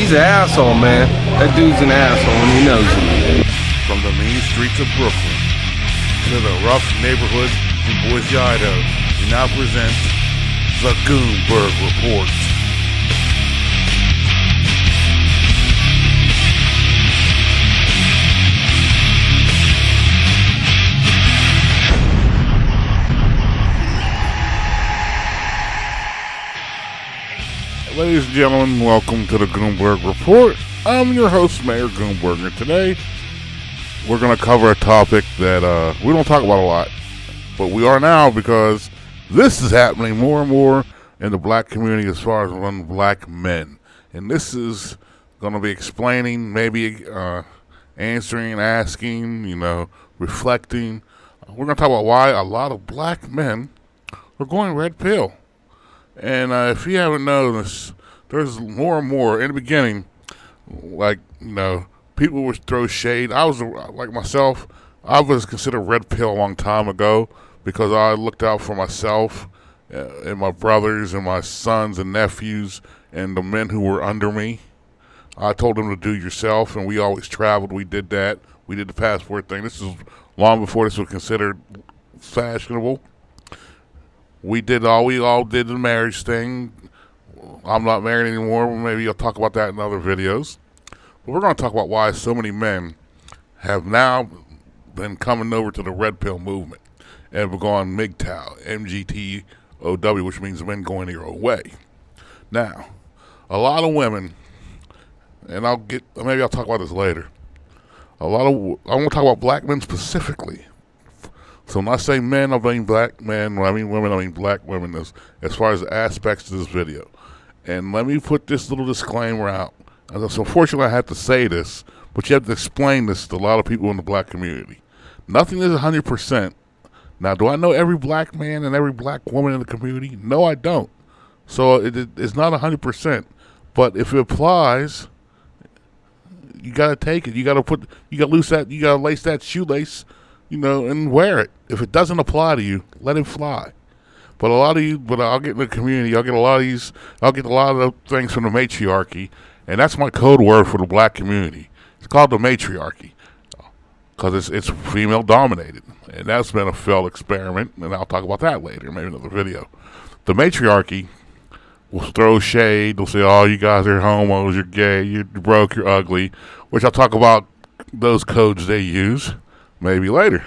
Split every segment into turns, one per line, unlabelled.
He's an asshole, man. That dude's an asshole and he knows it.
From the mean streets of Brooklyn to the rough neighborhoods in Boise, Idaho, we now present the Goonberg Report. Ladies and gentlemen, welcome to the Goonberg Report. I'm your host, Mayor Goonberg, and today we're going to cover a topic that we don't talk about a lot, but we are now because this is happening more and more in the black community as far as among black men. And this is going to be explaining, maybe answering, asking, reflecting. We're going to talk about why a lot of black men are going red pill. And if you haven't noticed, there's more and more. In the beginning, people would throw shade. I was, like myself, I was considered red pill a long time ago because I looked out for myself and my brothers and my sons and nephews and the men who were under me. I told them to do yourself, and we always traveled. We did that. We did the passport thing. This is long before this was considered fashionable. We all did the marriage thing. I'm not married anymore. Maybe I'll talk about that in other videos. But we're going to talk about why so many men have now been coming over to the red pill movement. And we're going MGTOW, MGTOW, which means men going your own way. Now, a lot of women, and maybe I'll talk about this later. I want to talk about black men specifically. So when I say men, I mean black men. When I mean women, I mean black women as far as the aspects of this video. And let me put this little disclaimer out. So unfortunately, I have to say this, but you have to explain this to a lot of people in the black community. Nothing is 100%. Now, do I know every black man and every black woman in the community? No, I don't. So it's not 100%. But if it applies, you got to take it. You got to lace that shoelace, and wear it. If it doesn't apply to you, let it fly. But I'll get in the community. I'll get a lot of the things from the matriarchy, and that's my code word for the black community. It's called the matriarchy because it's female dominated, and that's been a failed experiment. And I'll talk about that later, maybe another video. The matriarchy will throw shade. They'll say, "Oh, you guys are homos. You're gay. You're broke. You're ugly," which I'll talk about those codes they use maybe later.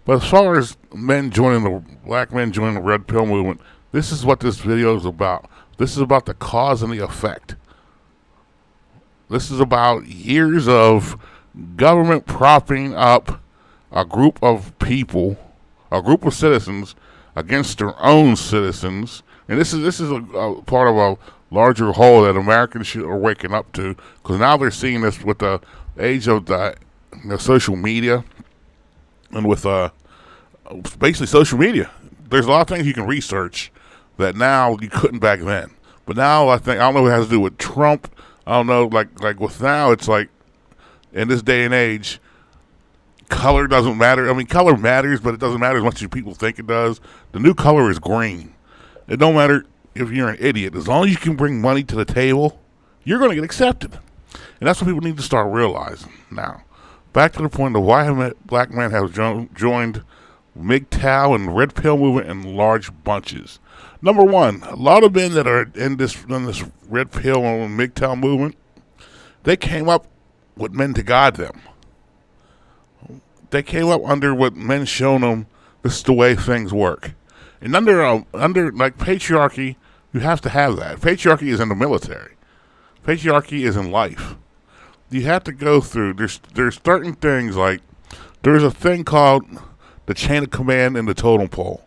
But as far as black men joining the red pill movement, this is what this video is about. This is about the cause and the effect. This is about years of government propping up a group of people, a group of citizens against their own citizens. And this is a part of a larger whole that Americans are waking up to, because now they're seeing this with the age of the social media. And with basically social media, there's a lot of things you can research that now you couldn't back then. But now I don't know what it has to do with Trump. I don't know, like with now, it's like in this day and age, color doesn't matter. I mean, color matters, but it doesn't matter as much as people think it does. The new color is green. It don't matter if you're an idiot. As long as you can bring money to the table, you're going to get accepted. And that's what people need to start realizing now. Back to the point of why black men have joined MGTOW and red pill movement in large bunches. Number one, a lot of men that are in this red pill and MGTOW movement, they came up with men to guide them. They came up under what men shown them. This is the way things work. And under like patriarchy, you have to have that. Patriarchy is in the military. Patriarchy is in life. You have to go through. There's certain things, like there's a thing called the chain of command and the totem pole.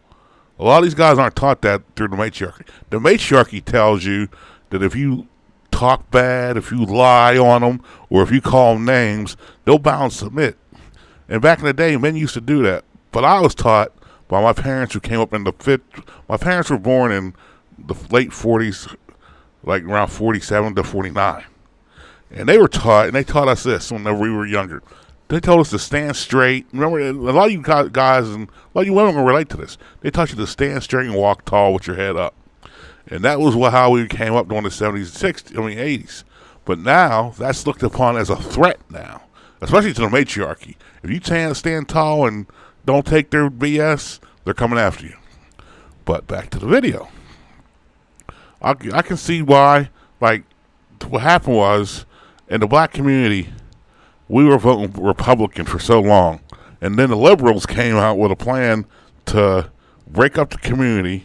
A lot of these guys aren't taught that through the matriarchy. The matriarchy tells you that if you talk bad, if you lie on them, or if you call them names, they'll bow and submit. And back in the day, men used to do that. But I was taught by my parents who came up in my parents were born in the late 40s, like around 47 to 49. And they taught us this whenever we were younger. They told us to stand straight. Remember, a lot of you guys and a lot of you women will relate to this. They taught you to stand straight and walk tall with your head up. And that was how we came up during the 70s, 60s, 80s. But now that's looked upon as a threat now, especially to the matriarchy. If you can't stand tall and don't take their BS, they're coming after you. But back to the video. I can see why, like, what happened was, in the black community, we were voting Republican for so long. And then the liberals came out with a plan to break up the community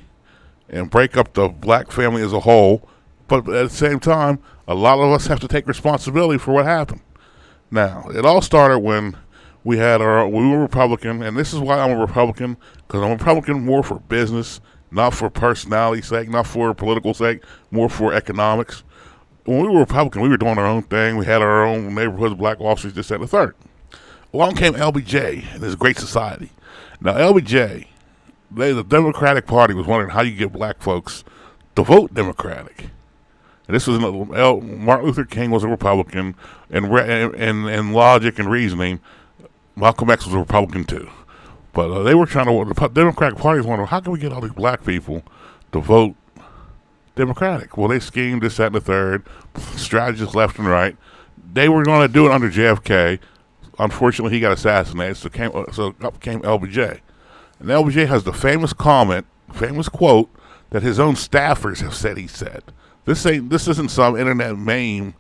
and break up the black family as a whole. But at the same time, a lot of us have to take responsibility for what happened. Now, it all started when we were Republican, and this is why I'm a Republican, because I'm a Republican more for business, not for personality sake, not for political sake, more for economics. When we were Republican, we were doing our own thing. We had our own neighborhoods, black officers, this, that, and the third. Along came LBJ and his Great Society. Now, LBJ, the Democratic Party was wondering how you get black folks to vote Democratic. And this was Martin Luther King was a Republican, and logic and reasoning, Malcolm X was a Republican too. But they were trying to, the Democratic Party was wondering, how can we get all these black people to vote Democratic? Well, they schemed this, that, and the third, strategists left and right. They were going to do it under JFK. Unfortunately, he got assassinated, so up came LBJ. And LBJ has the famous quote that his own staffers have said he said. This isn't some internet meme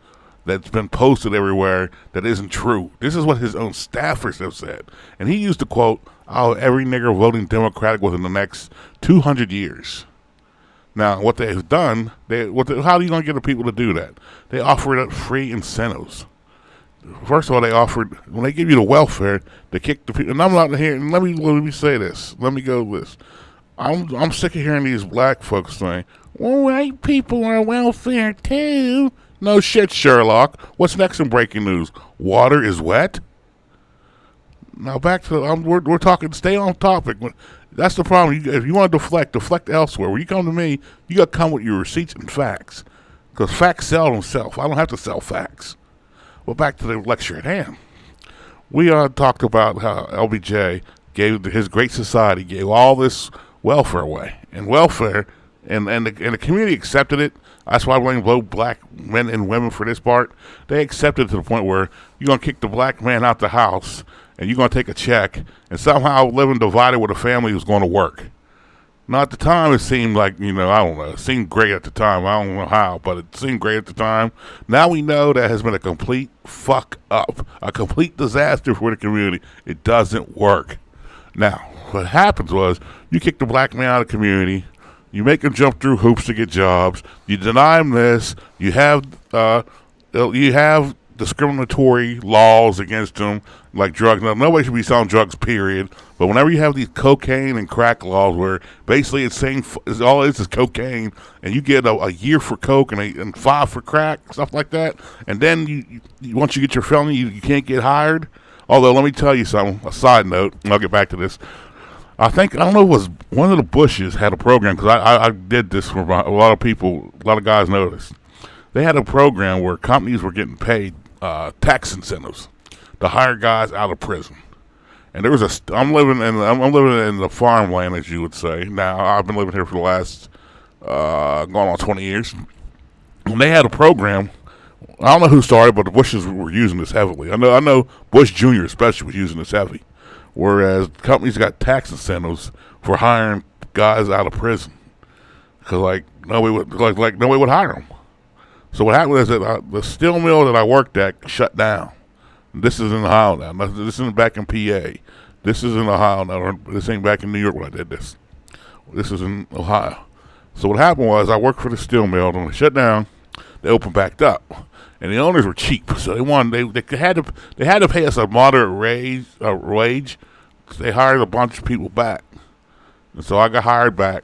that's been posted everywhere that isn't true. This is what his own staffers have said. And he used the quote, "Oh, every nigger voting Democratic within the next 200 years." Now, what they've done, how are you going to get the people to do that? They offered up free incentives. First of all, when they give you the welfare, they kick the people. And I'm not here. And let me say this. Let me go with this. I'm sick of hearing these black folks saying, "Well, white people are welfare too." No shit, Sherlock. What's next in breaking news? Water is wet. Now back to we're talking. Stay on topic. That's the problem. If you want to deflect elsewhere. When you come to me, you got to come with your receipts and facts, because facts sell themselves. I don't have to sell facts. Well, back to the lecture at hand. We talked about how LBJ gave his Great Society, gave all this welfare away, and welfare, and the community accepted it. That's why I blame both black men and women for this part. They accepted it to the point where you're going to kick the black man out the house, and you're going to take a check, and somehow living divided with a family who's going to work. Now, at the time, it seemed like, I don't know, it seemed great at the time. I don't know how, but it seemed great at the time. Now we know that has been a complete fuck up, a complete disaster for the community. It doesn't work. Now, what happens was, you kick the black man out of the community, you make them jump through hoops to get jobs, you deny them this, you have discriminatory laws against them, like drugs. Now, nobody should be selling drugs, period. But whenever you have these cocaine and crack laws where basically it's saying all it is cocaine, and you get a year for coke and 5 for crack, stuff like that, and then you once you get your felony, you can't get hired. Although, let me tell you something, a side note, and I'll get back to this. I don't know if it was one of the Bushes had a program, because I did this for a lot of people, a lot of guys noticed. They had a program where companies were getting paid tax incentives to hire guys out of prison. And there was I'm living in the farmland, as you would say. Now, I've been living here for the last going on 20 years. And they had a program. I don't know who started, but the Bushes were using this heavily. I know Bush Jr. especially was using this heavy. Whereas companies got tax incentives for hiring guys out of prison, because nobody would hire them. So what happened is that the steel mill that I worked at shut down. This is in Ohio now. This isn't back in PA. This is in Ohio now. This ain't back in New York when I did this. This is in Ohio. So what happened was I worked for the steel mill, and when they shut down, they opened back up. And the owners were cheap, so they had to pay us a moderate wage. So they hired a bunch of people back, and so I got hired back.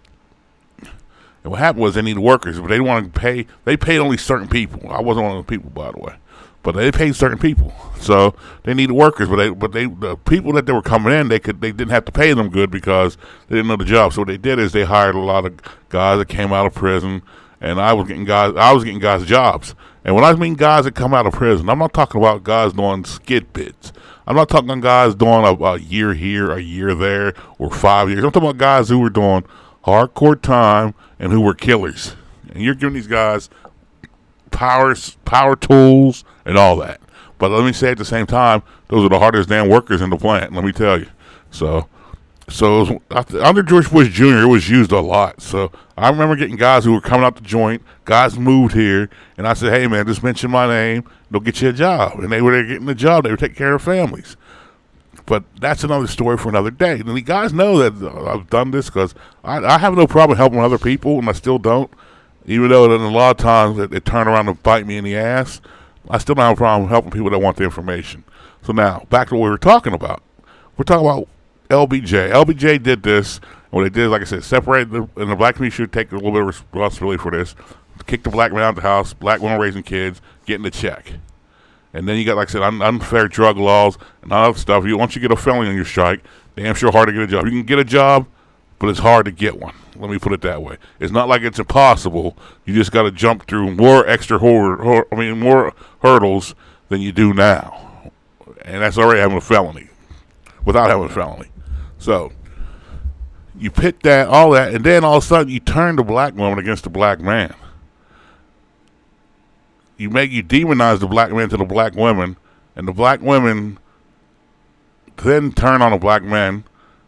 And what happened was they needed workers, but they didn't want to pay. They paid only certain people. I wasn't one of the people, by the way, but they paid certain people. So they needed workers, but the people that they were coming in, they didn't have to pay them good because they didn't know the job. So what they did is they hired a lot of guys that came out of prison, and I was getting guys jobs. And when I mean guys that come out of prison, I'm not talking about guys doing skid bids. I'm not talking guys doing a year here, a year there, or 5 years. I'm talking about guys who were doing hardcore time and who were killers. And you're giving these guys power tools, and all that. But let me say at the same time, those are the hardest damn workers in the plant. Let me tell you. So under George Bush Jr., it was used a lot. So I remember getting guys who were coming out the joint. Guys moved here, and I said, "Hey man, just mention my name. They'll get you a job." And they were there getting the job. They were taking care of families. But that's another story for another day. And the guys know that I've done this because I have no problem helping other people, and I still don't. Even though in a lot of times it turn around and bite me in the ass, I still don't have a problem helping people that want the information. So now, back to what we were talking about. We're talking about LBJ. LBJ did this. What they did, like I said, separate and the black community should take a little bit of responsibility for this. Kick the black man out of the house, black women raising kids, getting the check. And then you got, like I said, unfair drug laws and all that stuff. Once you get a felony on your strike, damn sure hard to get a job. You can get a job, but it's hard to get one. Let me put it that way. It's not like it's impossible. You just got to jump through more more hurdles than you do now. And that's already having a felony, without having a felony. So you pit that, all that, and then all of a sudden you turn the black woman against the black man. You demonize the black man to the black women, and the black women then turn on the black men,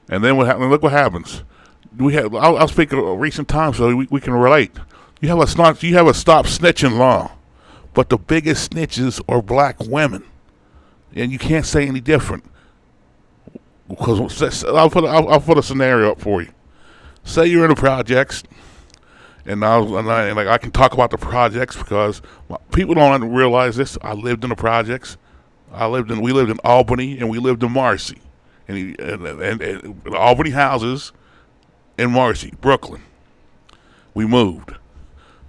and then look what happens. I'll speak of recent times so we can relate. You have a stop snitching law, but the biggest snitches are black women, and you can't say any different. Because I'll put a scenario up for you. Say you're in the projects. And I can talk about the projects because people don't realize this. I lived in the projects. We lived in Albany and we lived in Marcy, and Albany houses in Marcy, Brooklyn. We moved,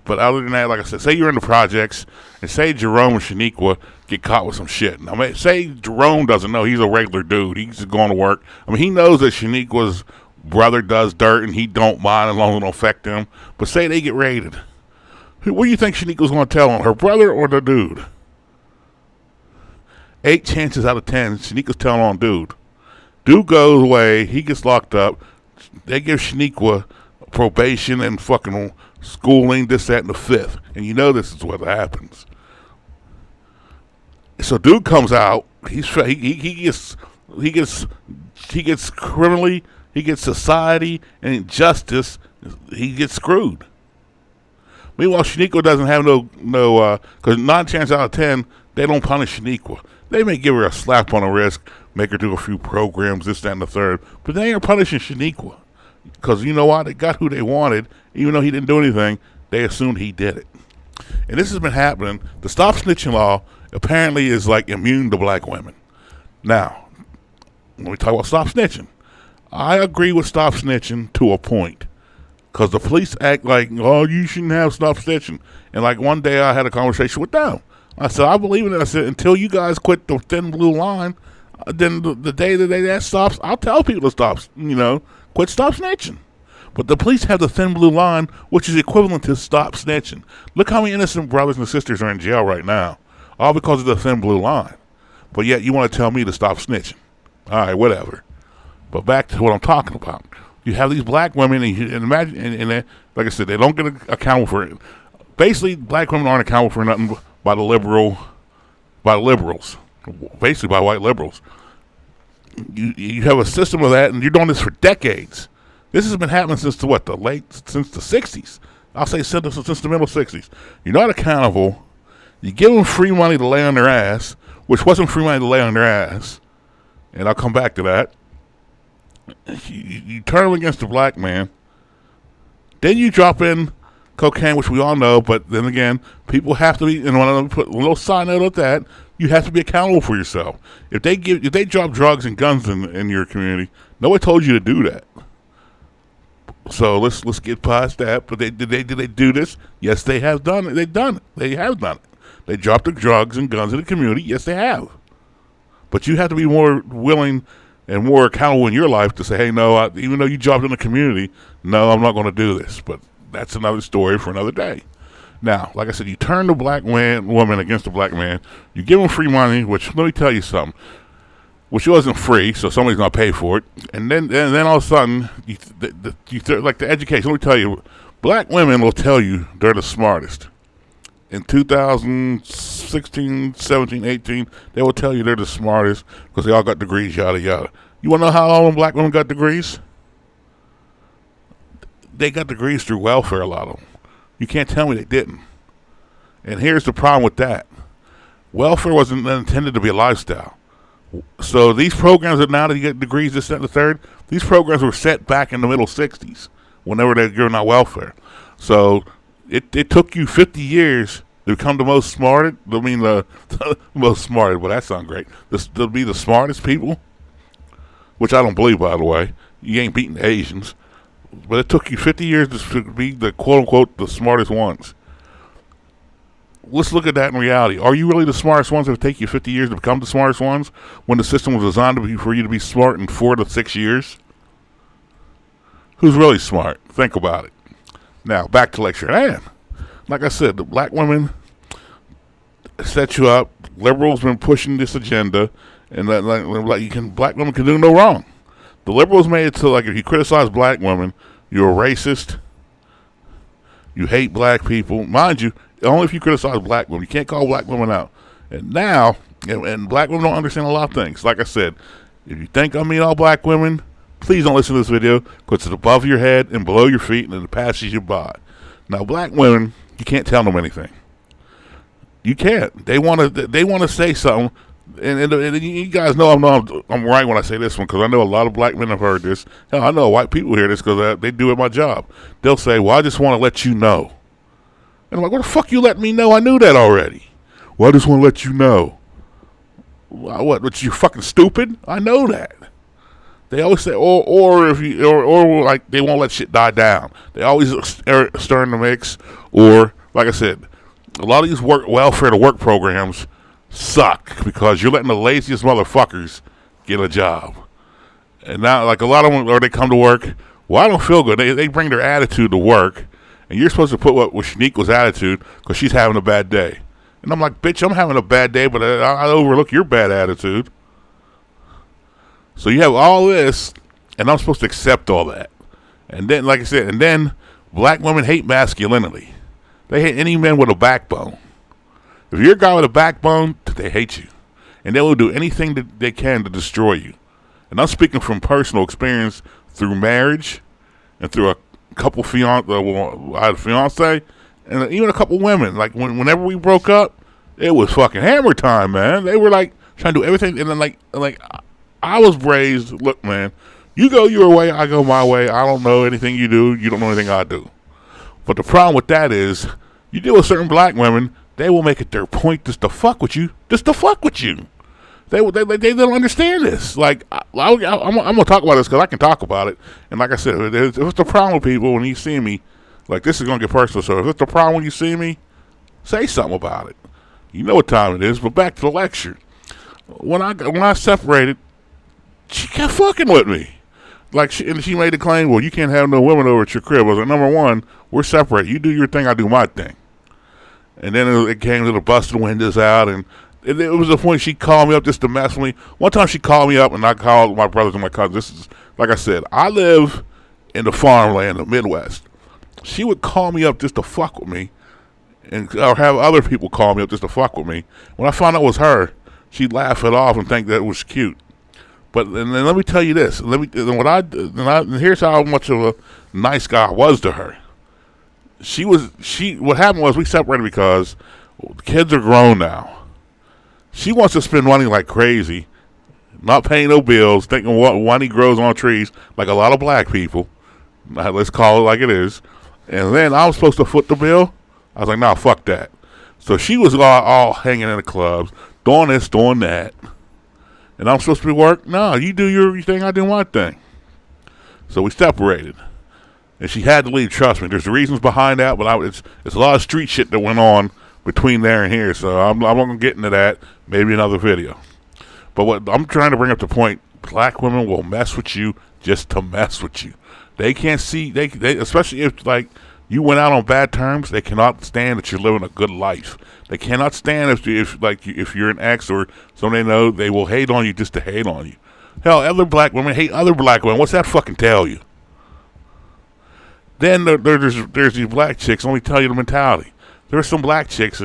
but other than that, like I said, say you're in the projects and say Jerome and Shaniqua get caught with some shit. I mean, say Jerome doesn't know, he's a regular dude. He's just going to work. I mean, he knows that Shaniqua's brother does dirt and he don't mind as long as it don't affect him. But say they get raided. What do you think Shaniqua's going to tell on her brother or the dude? 8 chances out of 10, Shaniqua's telling on dude. Dude goes away, he gets locked up. They give Shaniqua probation and fucking schooling, this, that, and the fifth. And you know this is what happens. So dude comes out, he gets criminally. He gets society and justice. He gets screwed. Meanwhile, Shaniqua doesn't have because 9 chances out of 10, they don't punish Shaniqua. They may give her a slap on the wrist, make her do a few programs, this, that, and the third, but they ain't punishing Shaniqua. Because you know what? They got who they wanted. Even though he didn't do anything, they assumed he did it. And this has been happening. The stop snitching law apparently is like immune to black women. Now, when we talk about stop snitching, I agree with stop snitching to a point. Because the police act like, oh, you shouldn't have stop snitching. And like one day I had a conversation with them. I said, I believe in it. I said, until you guys quit the thin blue line, then the day that stops, I'll tell people to stop, quit stop snitching. But the police have the thin blue line, which is equivalent to stop snitching. Look how many innocent brothers and sisters are in jail right now. All because of the thin blue line. But yet you want to tell me to stop snitching. All right, whatever. But back to what I'm talking about. You have these black women, and imagine, and like I said, they don't get accountable for it. Basically, black women aren't accountable for nothing by the liberals. Basically, by white liberals. You have a system of that, and you're doing this for decades. This has been happening since the 60s. I'll say since the middle 60s. You're not accountable. You give them free money to lay on their ass, which wasn't free money to lay on their ass, and I'll come back to that. You turn them against the black man. Then you drop in cocaine, which we all know, but then again, people have to be, and when I put a little side note of that, you have to be accountable for yourself. If they drop drugs and guns in your community, nobody told you to do that. So let's get past that. But did they do this? Yes, they have done it. They've done it. They have done it. They dropped the drugs and guns in the community. Yes, they have. But you have to be more willing and more accountable in your life to say, hey, no, even though you dropped in the community, no, I'm not going to do this. But that's another story for another day. Now, like I said, you turn the black woman against the black man. You give them free money, which, let me tell you something, which wasn't free, so somebody's going to pay for it. And then all of a sudden, like the education, let me tell you, black women will tell you they're the smartest. in 2016, 17, 18, they will tell you they're the smartest because they all got degrees, yada, yada. You want to know how all them black women got degrees? They got degrees through welfare, a lot of them. You can't tell me they didn't. And here's the problem with that. Welfare wasn't intended to be a lifestyle. So these programs that now that you get degrees, this, that, and the third, these programs were set back in the middle 60s whenever they're giving out welfare. So it took you 50 years to become the most smarted. I mean, the most smarted, well, that sounds great. To be the smartest people, which I don't believe, by the way. You ain't beating the Asians. But it took you 50 years to be the quote-unquote the smartest ones. Let's look at that in reality. Are you really the smartest ones if it take you 50 years to become the smartest ones when the system was designed for you to be smart in 4 to 6 years? Who's really smart? Think about it. Now, back to lecture. And, like I said, the black women set you up. Liberals been pushing this agenda, and black women can do no wrong. The liberals made it to, like, if you criticize black women, you're a racist. You hate black people. Mind you, only if you criticize black women. You can't call black women out. And now, and black women don't understand a lot of things. Like I said, if you think I mean all black women, please don't listen to this video because it's above your head and below your feet and it passes you by. Now, black women, you can't tell them anything. You can't. They want to say something. And you guys know I'm right when I say this one because I know a lot of black men have heard this. Hell, I know white people hear this because they do it my job. They'll say, well, I just want to let you know. And I'm like, what the fuck you let me know? I knew that already. Well, I just want to let you know. What, you fucking stupid? I know that. They always say, or like they won't let shit die down. They always stir in the mix. Or, like I said, a lot of these welfare to work programs suck because you're letting the laziest motherfuckers get a job. And now, like a lot of them, or they come to work, well, I don't feel good. They bring their attitude to work, and you're supposed to put what was Shaniqua's attitude because she's having a bad day. And I'm like, bitch, I'm having a bad day, but I overlook your bad attitude. So you have all this, and I'm supposed to accept all that. And then, like I said, and then black women hate masculinity. They hate any man with a backbone. If you're a guy with a backbone, they hate you. And they will do anything that they can to destroy you. And I'm speaking from personal experience through marriage and through a couple I had a fiance and even a couple women. Like, whenever we broke up, it was fucking hammer time, man. They were, like, trying to do everything. And then, like I was raised, look, man, you go your way, I go my way. I don't know anything you do. You don't know anything I do. But the problem with that is, you deal with certain black women, they will make it their point just to fuck with you. Just to fuck with you. They don't understand this. Like, I'm going to talk about this because I can talk about it. And like I said, if it's the problem with people when you see me, like, this is going to get personal. So if it's the problem when you see me, say something about it. You know what time it is. But back to the lecture. When I separated, she kept fucking with me. Like, she made the claim, well, you can't have no women over at your crib. I was like, number one, we're separated. You do your thing, I do my thing. And then it came to the busted windows out, and it was the point she called me up just to mess with me. One time she called me up, and I called my brothers and my cousins. This is, like I said, I live in the farmland, the Midwest. She would call me up just to fuck with me, or have other people call me up just to fuck with me. When I found out it was her, she'd laugh it off and think that it was cute. But and then let me tell you this. And here's how much of a nice guy I was to her. What happened was we separated because the kids are grown now. She wants to spend money like crazy, not paying no bills, thinking what money grows on trees, like a lot of black people. Let's call it like it is. And then I was supposed to foot the bill. I was like, nah, fuck that. So she was all hanging in the clubs, doing this, doing that. And I'm supposed to be work? No, you do your thing, I do my thing. So we separated. And she had to leave, trust me. There's reasons behind that, but it's a lot of street shit that went on between there and here. So I'm not going to get into that. Maybe another video. But what I'm trying to bring up the point, black women will mess with you just to mess with you. They can't see, they especially if, like, you went out on bad terms, they cannot stand that you're living a good life. They cannot stand if you're an ex or someone they know, they will hate on you just to hate on you. Hell, other black women hate other black women. What's that fucking tell you? Then there's these black chicks, let me tell you the mentality. there were some black chicks.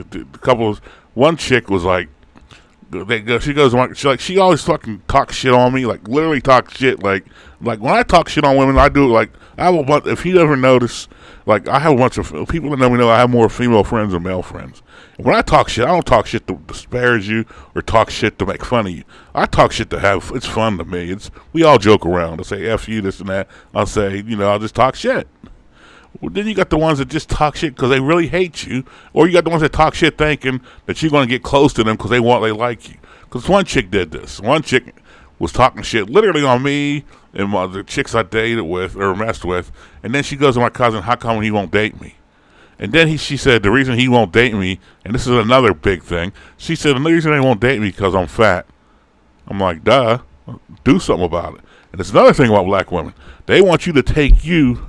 One chick was like, she goes, she always fucking talks shit on me, like literally talks shit. Like when I talk shit on women, I do it like I have a bunch. If you ever notice, like I have a bunch of people that know me know I have more female friends than male friends. And when I talk shit, I don't talk shit to disparage you or talk shit to make fun of you. I talk shit to have. It's fun to me. We all joke around. I say F you, this and that. I'll say, I'll just talk shit. Well, then you got the ones that just talk shit because they really hate you, or you got the ones that talk shit thinking that you're going to get close to them because they like you. Because one chick did this. One chick was talking shit literally on me and the chicks I dated with or messed with, and then she goes to my cousin, how come he won't date me? And then she said the reason he won't date me, and this is another big thing, she said the reason he won't date me because I'm fat. I'm like, duh, do something about it. And it's another thing about black women. They want you to take you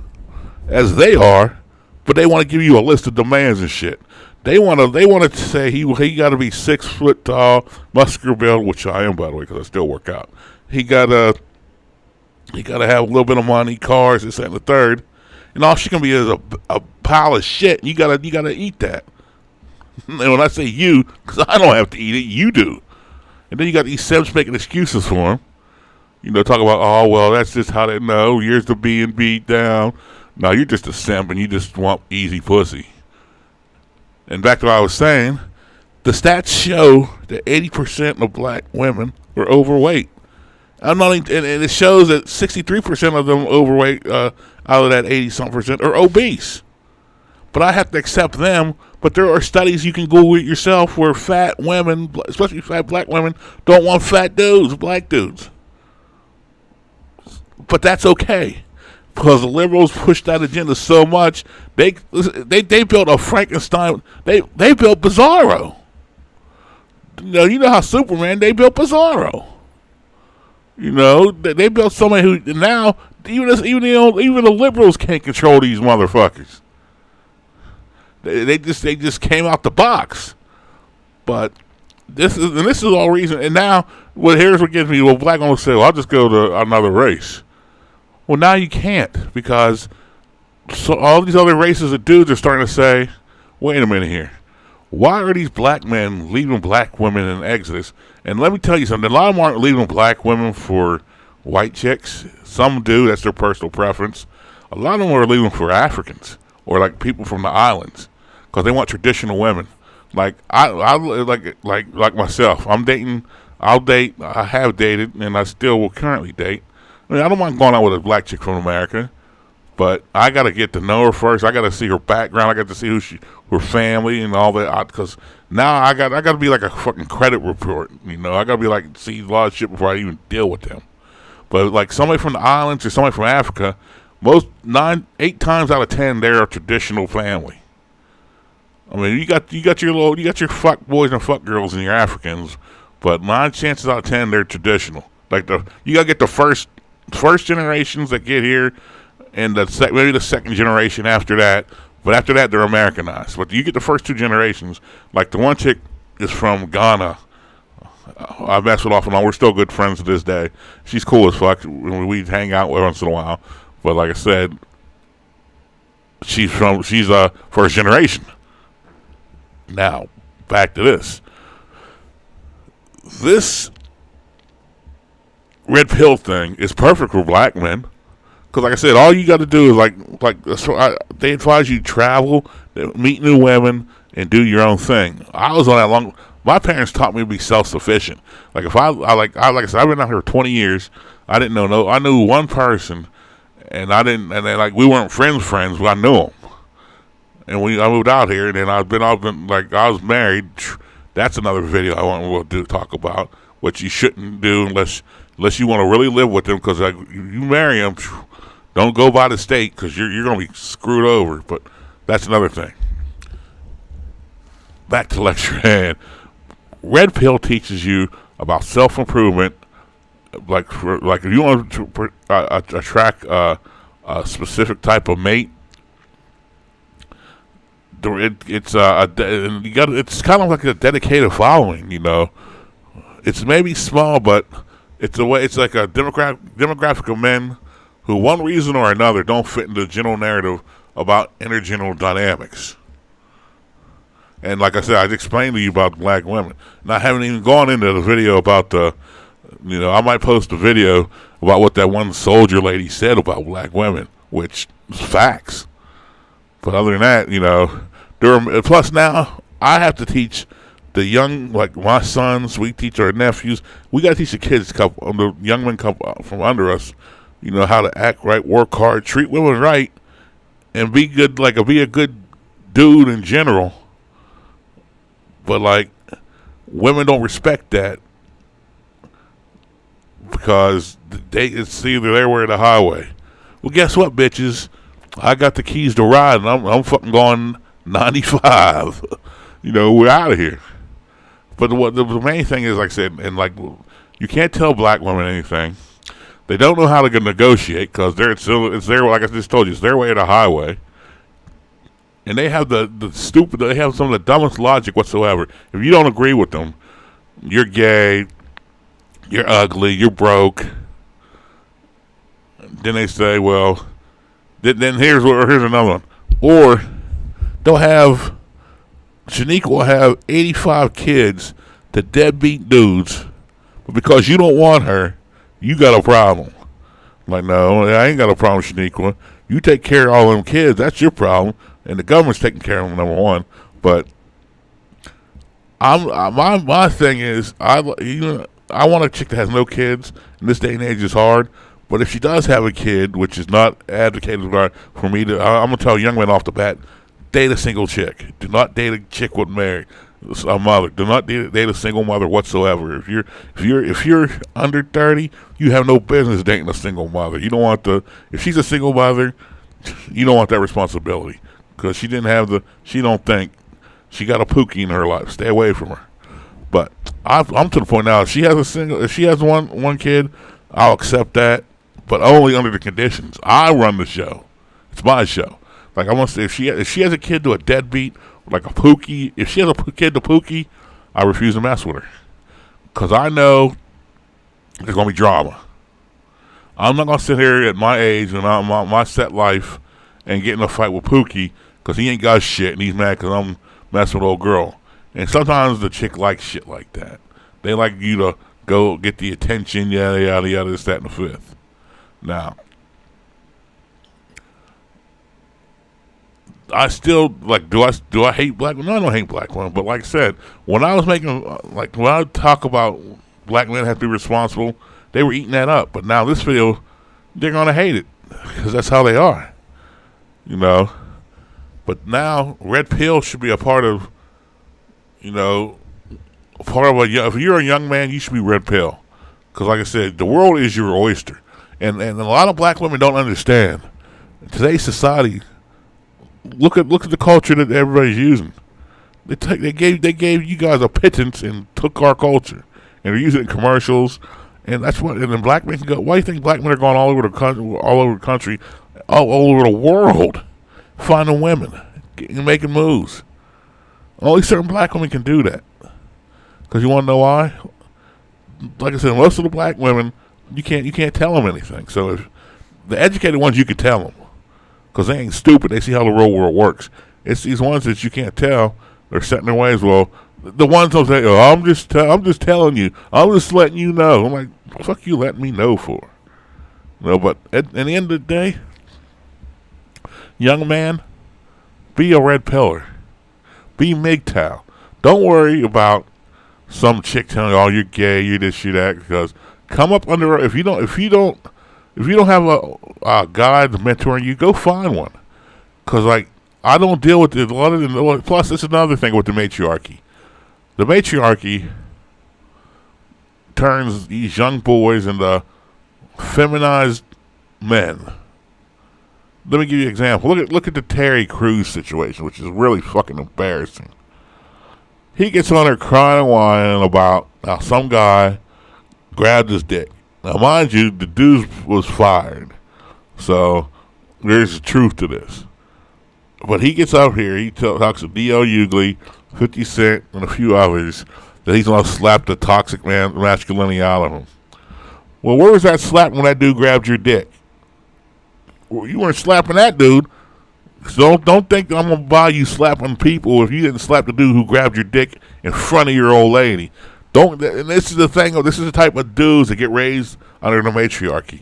as they are, but they want to give you a list of demands and shit. They want to say he got to be 6 foot tall, muscular build, which I am, by the way, because I still work out. He got to have a little bit of money, cars, this and the third, and all she can be is a pile of shit. You gotta eat that. And when I say you, because I don't have to eat it, you do. And then you got these simps making excuses for him. Talk about, oh well, that's just how they know. Years to being beat down. No, you're just a simp and you just want easy pussy. And back to what I was saying, the stats show that 80% of black women are overweight. And it shows that 63% of them overweight out of that 80-something% are obese. But I have to accept them. But there are studies you can Google it yourself where fat women, especially fat black women, don't want fat dudes, black dudes. But that's okay. Because the liberals pushed that agenda so much, they built a Frankenstein. They built Bizarro. You know how Superman, they built Bizarro. They built somebody who now even the liberals can't control these motherfuckers. They just came out the box. But this is all reason. And now here's what gets me. Well, black women say, well, I'll just go to another race. Well, now you can't, because all these other races of dudes are starting to say, wait a minute here. Why are these black men leaving black women in Exodus? And let me tell you something. A lot of them aren't leaving black women for white chicks. Some do. That's their personal preference. A lot of them are leaving for Africans or like people from the islands because they want traditional women. Like like myself. I have dated, and I still will currently date. I mean, I don't mind going out with a black chick from America, but I got to get to know her first. I got to see her background. I got to see her family and all that. Because now I got to be like a fucking credit report. I got to be like see a lot of shit before I even deal with them. But like somebody from the islands or somebody from Africa, 8 times out of 10 they're a traditional family. I mean, you got your fuck boys and fuck girls and your Africans, but 9 chances out of 10 they're traditional. Like you got to get the first generations that get here, and maybe the second generation after that. But after that, they're Americanized. But you get the first 2 generations. Like the one chick is from Ghana. I mess with off and on. We're still good friends to this day. She's cool as fuck. We hang out once in a while. But like I said, she's first generation. Now, back to this. This red pill thing is perfect for black men. Because like I said, all you got to do is they advise you travel, meet new women, and do your own thing. I was on that long. My parents taught me to be self-sufficient. Like if like I said, I've been out here 20 years. I didn't know I knew one person, and then we weren't friends, but I knew them. And I moved out here, and then I was married. That's another video I want to talk about, what you shouldn't do unless you want to really live with them. Because you marry them, don't go by the state because you're going to be screwed over. But that's another thing. Back to lecture hand. Red pill teaches you about self-improvement. Like if you want to attract a specific type of mate, it's kind of like a dedicated following. It's maybe small, but it's like a demographic of men who, one reason or another, don't fit into the general narrative about intergender dynamics. And like I said, I explained to you about black women. And I haven't even gone into the video about I might post a video about what that one soldier lady said about black women, which is facts. But other than that, plus now I have to teach the young, like my sons, we teach our nephews, we got to teach the kids, the young men come from under us, how to act right, work hard, treat women right, and be good, be a good dude in general. But women don't respect that because it's either their way or the highway. Well, guess what, bitches? I got the keys to ride, and I'm fucking going 95. We're out of here. But the main thing is, like I said, and you can't tell black women anything. They don't know how to negotiate because it's their, like I just told you, it's their way or the highway. And they have they have some of the dumbest logic whatsoever. If you don't agree with them, you're gay, you're ugly, you're broke. Then they say, well, then here's another one. Or Shanique will have 85 kids to deadbeat dudes, but because you don't want her, you got a problem. No, I ain't got a problem with Shaniqua. You take care of all them kids, that's your problem. And the government's taking care of them, number one. But my thing is, I want a chick that has no kids. In this day and age, it's hard. But if she does have a kid, which is not advocated for me to, I'm gonna tell young men off the bat, date a single chick. Do not date a chick with a mother. Do not date a single mother whatsoever. If you're under 30, you have no business dating a single mother. You don't want if she's a single mother, you don't want that responsibility. Because she don't think she got a pookie in her life. Stay away from her. But I'm to the point now. If she has one kid, I'll accept that, but only under the conditions. I run the show. It's my show. I want to say, if she has a kid to a deadbeat, like a pookie, if she has a kid to pookie, I refuse to mess with her. Because I know there's going to be drama. I'm not going to sit here at my age and my set life and get in a fight with Pookie because he ain't got shit and he's mad because I'm messing with old girl. And sometimes the chick likes shit like that. They like you to go get the attention, yada, yada, yada, this, that, and the fifth. Now, I still, do I hate black women? No, I don't hate black women. But like I said, when I was making, when I talk about black men have to be responsible, they were eating that up. But now this video, they're going to hate it because that's how they are. But now red pill should be a part of, if you're a young man, you should be red pill. Because like I said, the world is your oyster. And a lot of black women don't understand. In today's society, look at the culture that everybody's using. They gave you guys a pittance and took our culture. And they're using it in commercials. And that's what, and then black men can go, why do you think black men are going all over the country, all over the world, finding women and making moves? Only certain black women can do that. Because you want to know why? Like I said, most of the black women, you can't tell them anything. So if the educated ones, you can tell them. Because they ain't stupid. They see how the real world works. It's these ones that you can't tell. They're set in their ways. Well, the ones that say, "Oh, I'm just telling you. I'm just letting you know." I'm like, "What the fuck you letting me know for?" But at the end of the day, young man, be a red pillar. Be MGTOW. Don't worry about some chick telling you, "Oh, you're gay, you're this, you're that." Because come up under if you don't have a guide mentoring you, go find one. Because I don't deal with it. A lot of them. Plus, it's another thing with the matriarchy. The matriarchy turns these young boys into feminized men. Let me give you an example. Look at the Terry Crews situation, which is really fucking embarrassing. He gets on there crying and whining about how some guy grabbed his dick. Now, mind you, the dude was fired. So, there's truth to this. But he gets up here, he talks to D.L. Hughley, 50 Cent, and a few others, that he's going to slap the toxic masculinity out of him. Well, where was that slap when that dude grabbed your dick? Well, you weren't slapping that dude. So don't think I'm gonna buy you slapping people if you didn't slap the dude who grabbed your dick in front of your old lady. Don't. And this is the thing. This is the type of dudes that get raised under the matriarchy.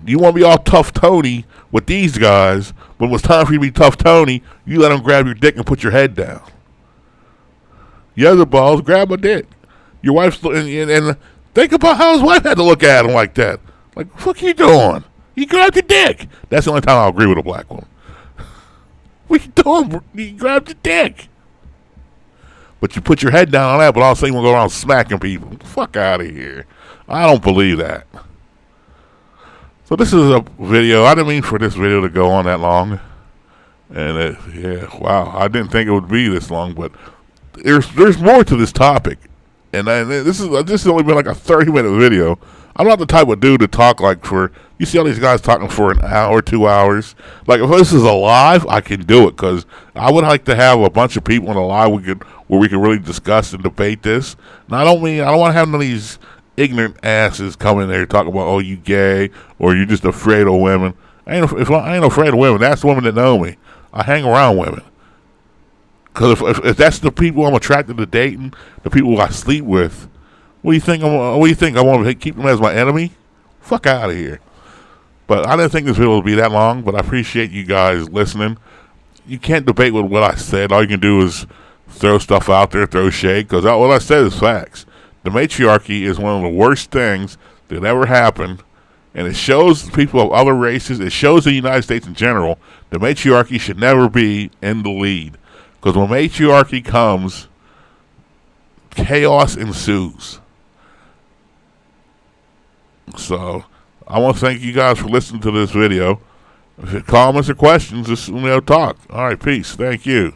You want to be all tough Tony with these guys, but when it's time for you to be tough Tony, you let them grab your dick and put your head down. You have the balls, grab my dick. Your wife's and think about how his wife had to look at him like that. Like, what the fuck you doing? You grabbed your dick. That's the only time I'll agree with a black woman. What you doing? You grabbed your dick. But you put your head down on that, but all of a sudden you want to go around smacking people. Fuck out of here. I don't believe that. So this is a video. I didn't mean for this video to go on that long. And wow. I didn't think it would be this long, but there's more to this topic. And this has only been like a 30-minute video. I'm not the type of dude to talk like you see all these guys talking for an hour, 2 hours. Like, if this is a live, I can do it, because I would like to have a bunch of people in a live where we can really discuss and debate this. And I don't want to have none of these ignorant asses coming there talking about, oh, you gay, or you just afraid of women. I ain't afraid of women. That's the women that know me. I hang around women. Because if that's the people I'm attracted to dating, the people I sleep with, what do you think? I want to keep them as my enemy? Fuck out of here. But I didn't think this video would be that long, but I appreciate you guys listening. You can't debate with what I said. All you can do is throw stuff out there, throw shade, because what I said is facts. The matriarchy is one of the worst things that ever happened, and it shows people of other races, it shows the United States in general, the matriarchy should never be in the lead. Because when matriarchy comes, chaos ensues. So, I want to thank you guys for listening to this video. If you have comments or questions, just talk. All right, peace. Thank you.